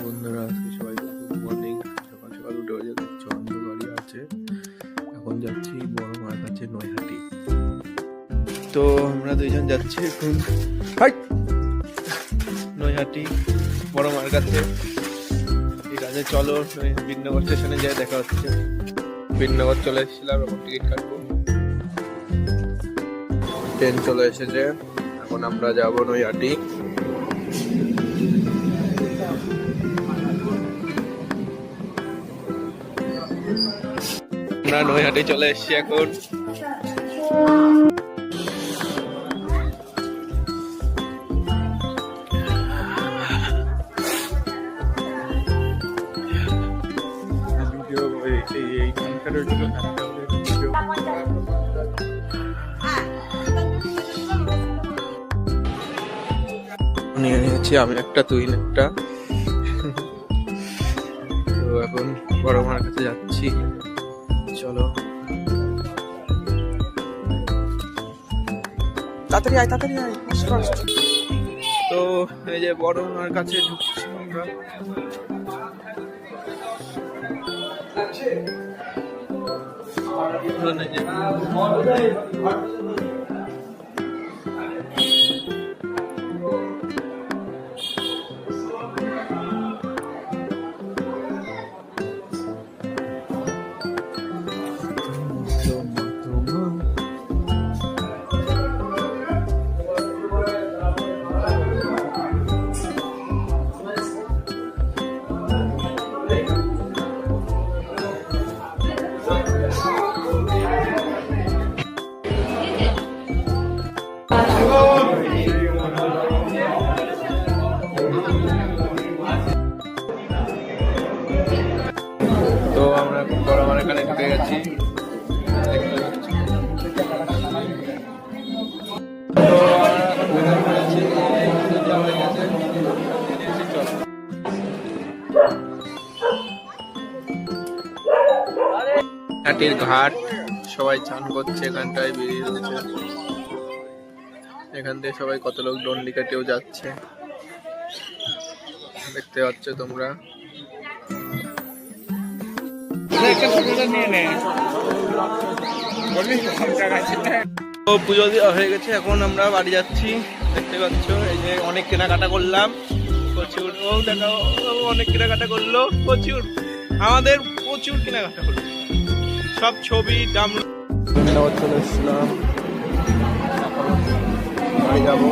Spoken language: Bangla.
বন্ধুরা, আজকে সবাইকে গুড মর্নিং। সকাল সকাল উঠে বাজে দেখছো অন্ধকারই আছে। এখন যাচ্ছি বড় মার কাছে নৈহাটি। তো আমরা দুইজন যাচ্ছি এখন নৈহাটি বড় মার কাছে। ঠিক আছে, চলো বিনগর স্টেশনে যাই, দেখা হচ্ছে। বিনগর চলে এসেছিলাম, এখন টিকিট কাটবো। ট্রেন চলে এসেছে, এখন আমরা যাবো নৈহাটি। আমরা নৈহাটি চলে এসেছি এখন। নিয়ে নিয়েছি আমি একটা, তুই একটা। তো এখন বড় মার কাছে যাচ্ছি, চলো। তাড়াতাড়ি আয়, তাড়াতাড়ি আয়। তো এই যে বড় মার কাছে ঢুকছি আমরা। তো আমরা বড় মার এখানে ঢুকে গেছি। ঘাটের ঘাট, সবাই চান করছে এখানটায়, বেরিয়ে রয়েছে। এখান থেকে সবাই কত লোক ডন্ডি কাটেও যাচ্ছে, দেখতে পাচ্ছ তোমরা। পুজো দেওয়া হয়ে গেছে, এখন আমরা বাড়ি যাচ্ছি। দেখতে পাচ্ছ এই যে অনেক কেনাকাটা করলাম, প্রচুর। ও দেখো, অনেক কেনাকাটা করলো, প্রচুর, আমাদের প্রচুর কেনাকাটা হলো। সব ছবি চলে এসেছিলাম, বাড়ি যাবো।